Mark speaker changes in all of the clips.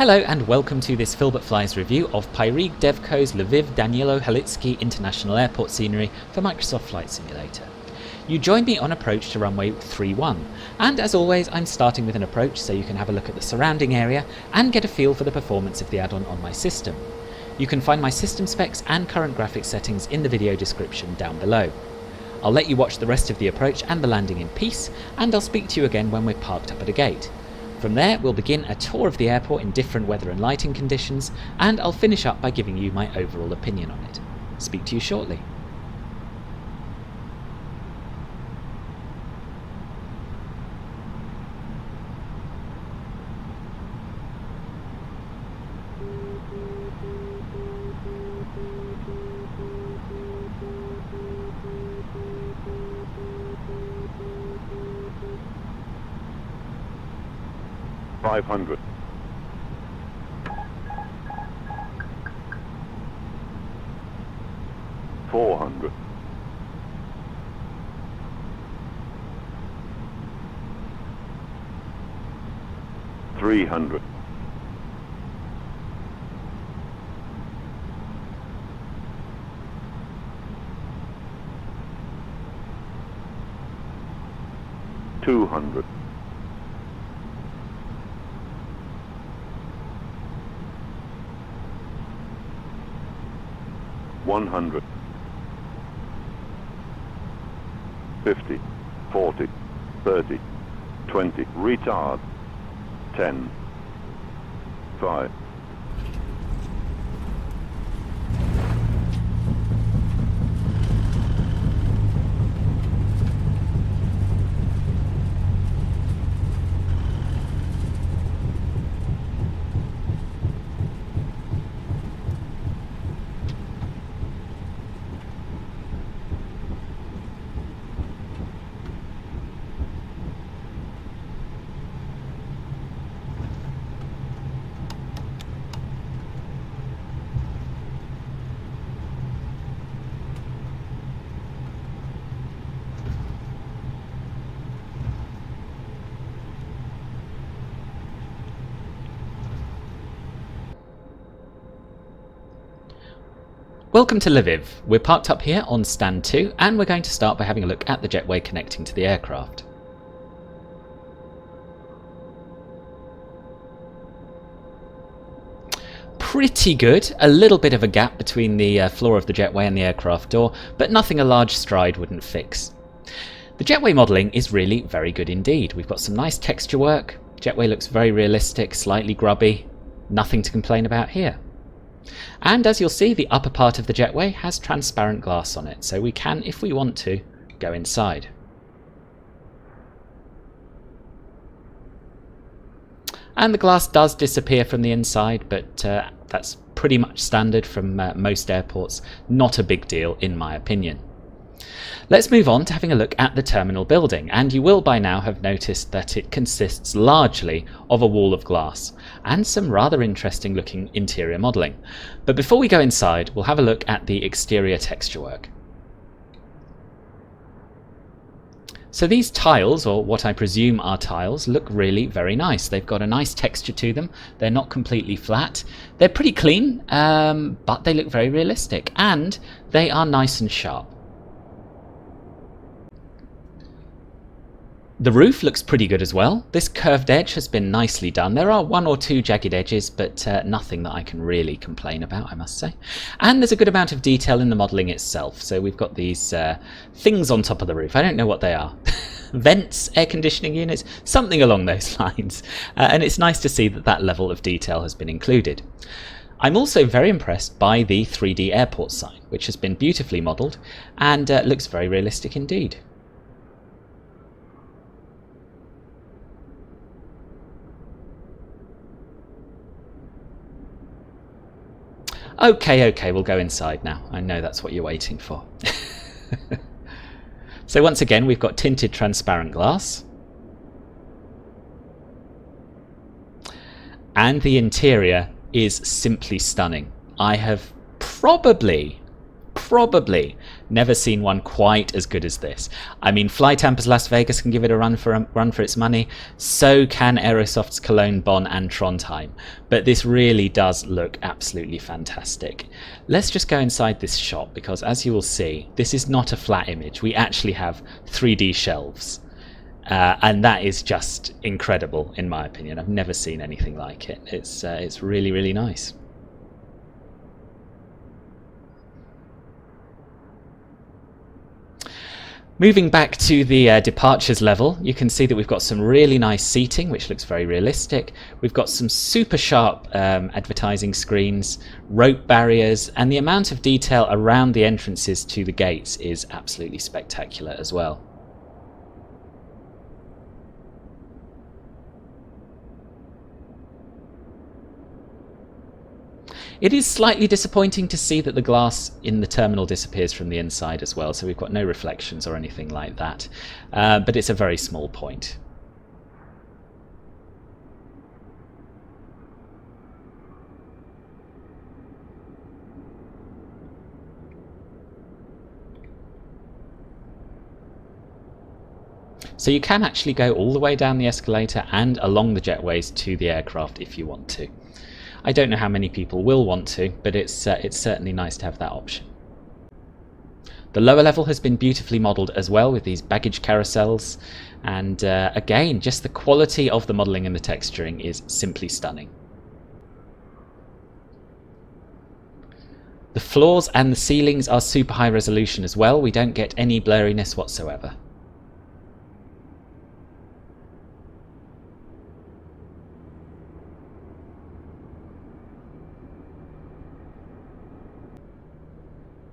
Speaker 1: Hello and welcome to this Philbert Flies review of Pyreegue Lviv Danylo Halytskyi International Airport scenery for Microsoft Flight Simulator. You join me on approach to runway 31, and as always I'm starting with an approach so you can have a look at the surrounding area and get a feel for the performance of the add-on on my system. You can find my system specs and current graphics settings in the video description down below. I'll let you watch the rest of the approach and the landing in peace, and I'll speak to you again when we're parked up at a gate. From there, we'll begin a tour of the airport in different weather and lighting conditions, and I'll finish up by giving you my overall opinion on it. Speak to you shortly.
Speaker 2: $500. $400. $300. $200. $100. $50. $40. $30. $20. Retard. $10. $5.
Speaker 1: Welcome to Lviv. We're parked up here on stand 2 and we're going to start by having a look at the jetway connecting to the aircraft. Pretty good. A little bit of a gap between the floor of the jetway and the aircraft door, but nothing a large stride wouldn't fix. The jetway modelling is really very good indeed. We've got some nice texture work. Jetway looks very realistic, slightly grubby. Nothing to complain about here. And as you'll see, the upper part of the jetway has transparent glass on it, so we can, if we want to, go inside. And the glass does disappear from the inside, but that's pretty much standard from most airports. Not a big deal in my opinion. Let's move on to having a look at the terminal building, and you will by now have noticed that it consists largely of a wall of glass and some rather interesting looking interior modelling. But before we go inside, we'll have a look at the exterior texture work. So these tiles, or what I presume are tiles, look really very nice. They've got a nice texture to them. They're not completely flat. They're pretty clean, but they look very realistic, and they are nice and sharp. The roof looks pretty good as well. This curved edge has been nicely done. There are one or two jagged edges, but nothing that I can really complain about, I must say. And there's a good amount of detail in the modelling itself. So we've got these things on top of the roof. I don't know what they are. Vents, air conditioning units, something along those lines. And it's nice to see that that level of detail has been included. I'm also very impressed by the 3D airport sign, which has been beautifully modelled and looks very realistic indeed. Okay, we'll go inside now. I know that's what you're waiting for. So once again, we've got tinted transparent glass. And the interior is simply stunning. I have probably probably never seen one quite as good as this. I mean, Flytampers Las Vegas can give it a run for its money. So can Aerosoft's Cologne, Bonn and Trondheim. But this really does look absolutely fantastic. Let's just go inside this shop, because as you will see, this is not a flat image. We actually have 3D shelves. And that is just incredible, in my opinion. I've never seen anything like it. It's really, really nice. Moving back to the departures level, you can see that we've got some really nice seating, which looks very realistic. We've got some super sharp advertising screens, rope barriers, and the amount of detail around the entrances to the gates is absolutely spectacular as well. It is slightly disappointing to see that the glass in the terminal disappears from the inside as well, so we've got no reflections or anything like that, but it's a very small point. So you can actually go all the way down the escalator and along the jetways to the aircraft if you want to. I don't know how many people will want to, but it's certainly nice to have that option. The lower level has been beautifully modelled as well, with these baggage carousels, and again, just the quality of the modelling and the texturing is simply stunning. The floors and the ceilings are super high resolution as well. We don't get any blurriness whatsoever.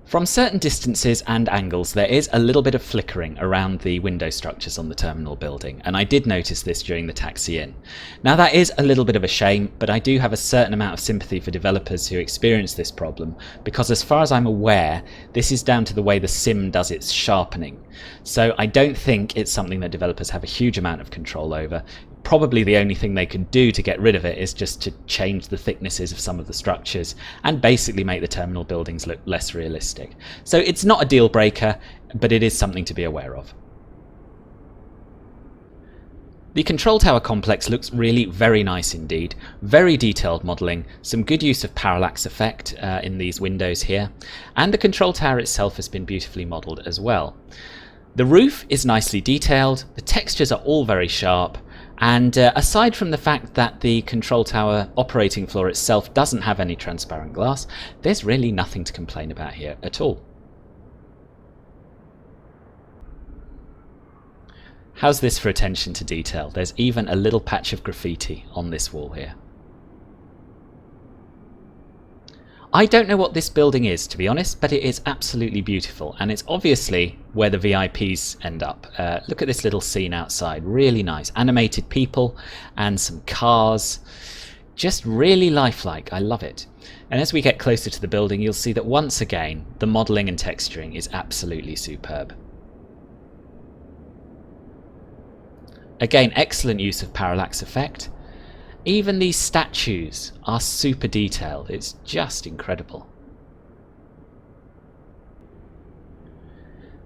Speaker 1: From certain distances and angles, there is a little bit of flickering around the window structures on the terminal building, and I did notice this during the taxi in. Now that is a little bit of a shame, but I do have a certain amount of sympathy for developers who experience this problem, because as far as I'm aware, this is down to the way the sim does its sharpening. So I don't think it's something that developers have a huge amount of control over. Probably the only thing they could do to get rid of it is just to change the thicknesses of some of the structures and basically make the terminal buildings look less realistic. So it's not a deal breaker, but it is something to be aware of. The control tower complex looks really very nice indeed. Very detailed modelling, some good use of parallax effect in these windows here, and the control tower itself has been beautifully modelled as well. The roof is nicely detailed, the textures are all very sharp, and aside from the fact that the control tower operating floor itself doesn't have any transparent glass, there's really nothing to complain about here at all. How's this for attention to detail? There's even a little patch of graffiti on this wall here. I don't know what this building is, to be honest, but it is absolutely beautiful, and it's obviously where the VIPs end up. Look at this little scene outside, really nice. Animated people and some cars, just really lifelike. I love it. And as we get closer to the building, you'll see that once again, the modelling and texturing is absolutely superb. Again, excellent use of parallax effect. Even these statues are super detailed. It's just incredible.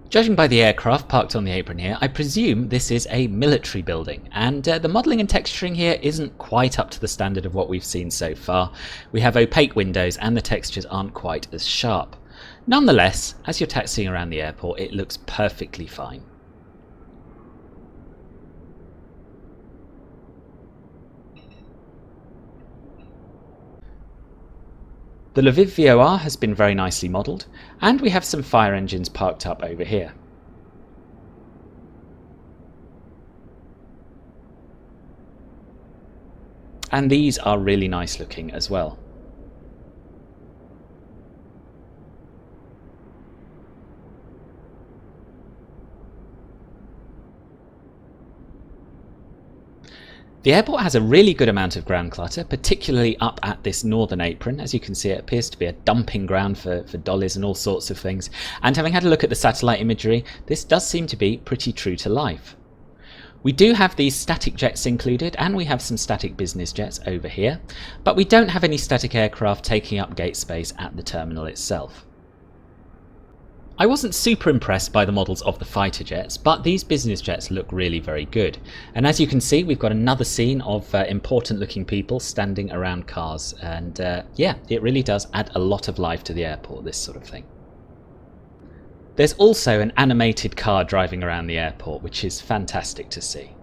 Speaker 1: Judging by the aircraft parked on the apron here, I presume this is a military building, and the modelling and texturing here isn't quite up to the standard of what we've seen so far. We have opaque windows and the textures aren't quite as sharp. Nonetheless, as you're taxiing around the airport, it looks perfectly fine. The Lviv VOR has been very nicely modelled, and we have some fire engines parked up over here. And these are really nice looking as well. The airport has a really good amount of ground clutter, particularly up at this northern apron. As you can see, it appears to be a dumping ground for dollies and all sorts of things. And having had a look at the satellite imagery, this does seem to be pretty true to life. We do have these static jets included, and we have some static business jets over here, but we don't have any static aircraft taking up gate space at the terminal itself. I wasn't super impressed by the models of the fighter jets, but these business jets look really very good. And as you can see, we've got another scene of important looking people standing around cars, and yeah, it really does add a lot of life to the airport, this sort of thing. There's also an animated car driving around the airport, which is fantastic to see.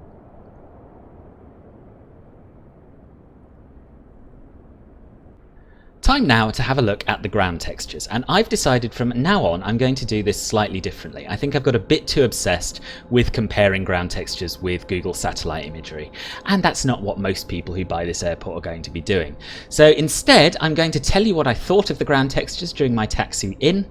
Speaker 1: Time now to have a look at the ground textures, and I've decided from now on I'm going to do this slightly differently. I think I've got a bit too obsessed with comparing ground textures with Google satellite imagery, and that's not what most people who buy this airport are going to be doing. So instead I'm going to tell you what I thought of the ground textures during my taxi in,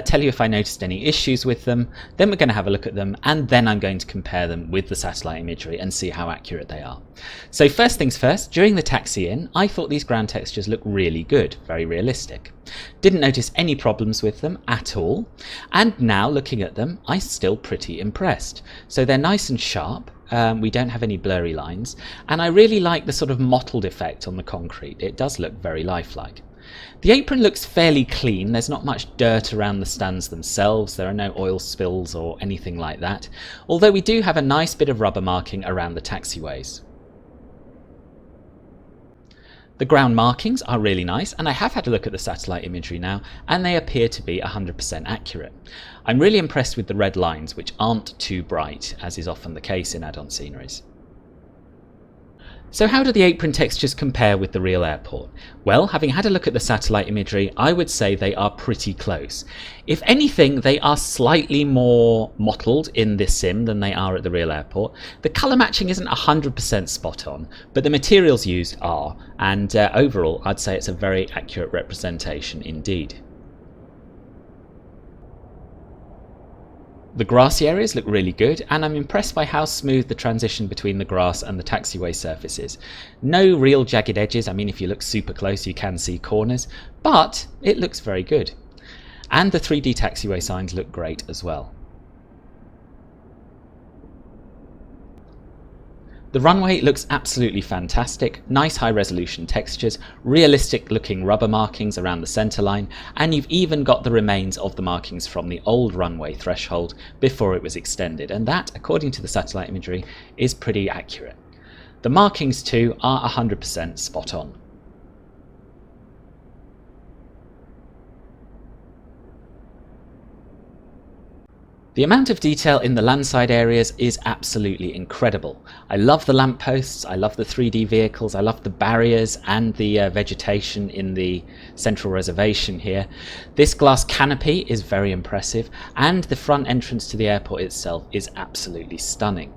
Speaker 1: tell you if I noticed any issues with them, then we're going to have a look at them, and then I'm going to compare them with the satellite imagery and see how accurate they are. So first things first, during the taxi in I thought these ground textures look really good. Very realistic. Didn't notice any problems with them at all, and now looking at them I'm still pretty impressed. So they're nice and sharp, we don't have any blurry lines, and I really like the sort of mottled effect on the concrete. It does look very lifelike. The apron looks fairly clean, there's not much dirt around the stands themselves, there are no oil spills or anything like that, although we do have a nice bit of rubber marking around the taxiways. The ground markings are really nice, and I have had a look at the satellite imagery now, and they appear to be 100% accurate. I'm really impressed with the red lines, which aren't too bright, as is often the case in add-on sceneries. So how do the apron textures compare with the real airport? Well, having had a look at the satellite imagery, I would say they are pretty close. If anything, they are slightly more mottled in this sim than they are at the real airport. The colour matching isn't 100% spot on, but the materials used are, and overall I'd say it's a very accurate representation indeed. The grassy areas look really good, and I'm impressed by how smooth the transition between the grass and the taxiway surface is. No real jagged edges, I mean if you look super close you can see corners, but it looks very good. And the 3D taxiway signs look great as well. The runway looks absolutely fantastic, nice high resolution textures, realistic looking rubber markings around the centre line, and you've even got the remains of the markings from the old runway threshold before it was extended, and that, according to the satellite imagery, is pretty accurate. The markings too are 100% spot on. The amount of detail in the landside areas is absolutely incredible. I love the lampposts, I love the 3D vehicles, I love the barriers and the vegetation in the central reservation here. This glass canopy is very impressive, and the front entrance to the airport itself is absolutely stunning.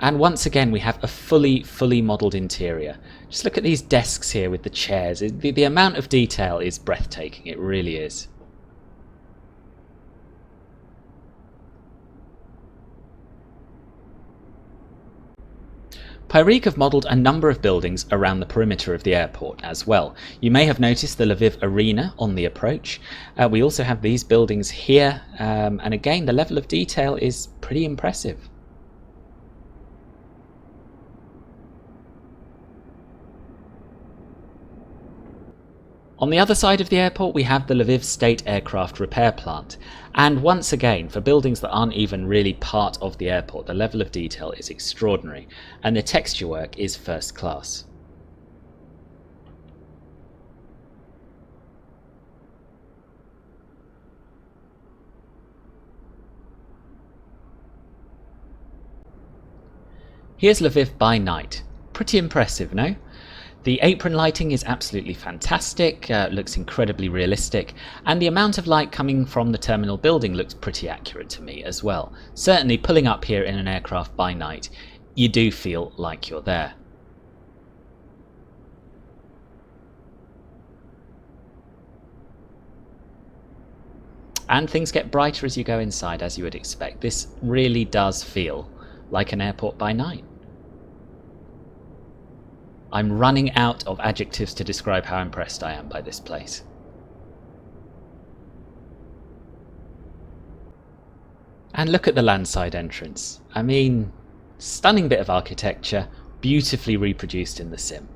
Speaker 1: And once again we have a fully modelled interior. Just look at these desks here with the chairs. The amount of detail is breathtaking, it really is. Pyreegue have modelled a number of buildings around the perimeter of the airport as well. You may have noticed the Lviv Arena on the approach. We also have these buildings here, and again the level of detail is pretty impressive. On the other side of the airport we have the Lviv State Aircraft Repair Plant, and once again for buildings that aren't even really part of the airport the level of detail is extraordinary and the texture work is first class. Here's Lviv by night. Pretty impressive, no? The apron lighting is absolutely fantastic, looks incredibly realistic, and the amount of light coming from the terminal building looks pretty accurate to me as well. Certainly pulling up here in an aircraft by night, you do feel like you're there. And things get brighter as you go inside, as you would expect. This really does feel like an airport by night. I'm running out of adjectives to describe how impressed I am by this place. And look at the landside entrance. I mean, stunning bit of architecture, beautifully reproduced in the sim.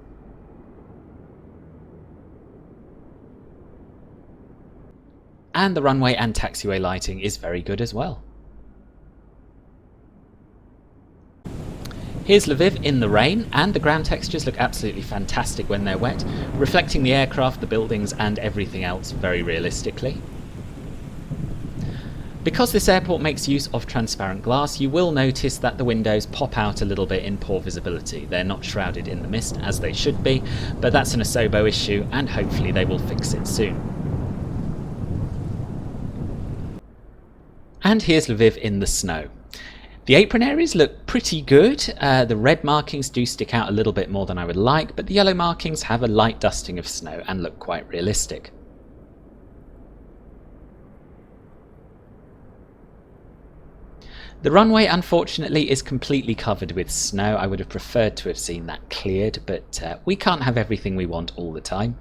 Speaker 1: and the runway and taxiway lighting is very good as well. Here's Lviv in the rain, and the ground textures look absolutely fantastic when they're wet, reflecting the aircraft, the buildings and everything else very realistically. Because this airport makes use of transparent glass, you will notice that the windows pop out a little bit in poor visibility. They're not shrouded in the mist as they should be, but that's an Asobo issue and hopefully they will fix it soon. And here's Lviv in the snow. The apron areas look pretty good. The red markings do stick out a little bit more than I would like, but the yellow markings have a light dusting of snow and look quite realistic. The runway, unfortunately, is completely covered with snow. I would have preferred to have seen that cleared, but we can't have everything we want all the time.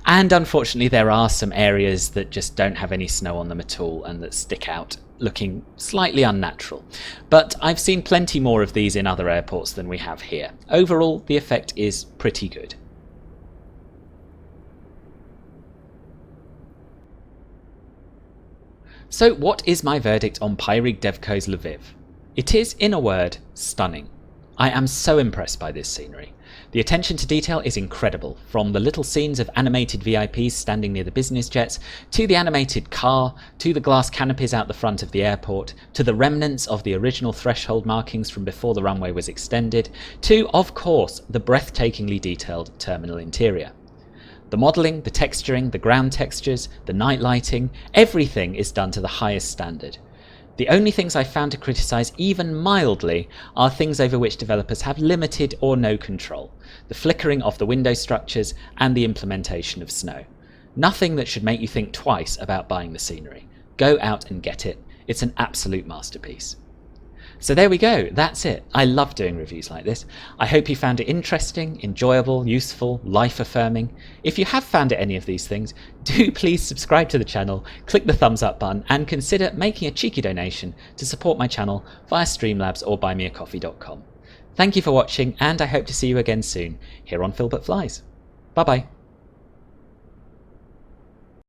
Speaker 1: And unfortunately, there are some areas that just don't have any snow on them at all and that stick out, looking slightly unnatural. But I've seen plenty more of these in other airports than we have here. Overall, the effect is pretty good. So what is my verdict on Pyreegue Devco's Lviv? It is, in a word, stunning. I am so impressed by this scenery. The attention to detail is incredible, from the little scenes of animated VIPs standing near the business jets, to the animated car, to the glass canopies out the front of the airport, to the remnants of the original threshold markings from before the runway was extended, to, of course, the breathtakingly detailed terminal interior. The modelling, the texturing, the ground textures, the night lighting, everything is done to the highest standard. The only things I found to criticise even mildly are things over which developers have limited or no control. The flickering of the window structures and the implementation of snow. Nothing that should make you think twice about buying the scenery. Go out and get it. It's an absolute masterpiece. So there we go, that's it. I love doing reviews like this. I hope you found it interesting, enjoyable, useful, life-affirming. If you have found it any of these things, do please subscribe to the channel, click the thumbs up button, and consider making a cheeky donation to support my channel via Streamlabs or buymeacoffee.com. Thank you for watching, and I hope to see you again soon here on Phil But Flies. Bye bye.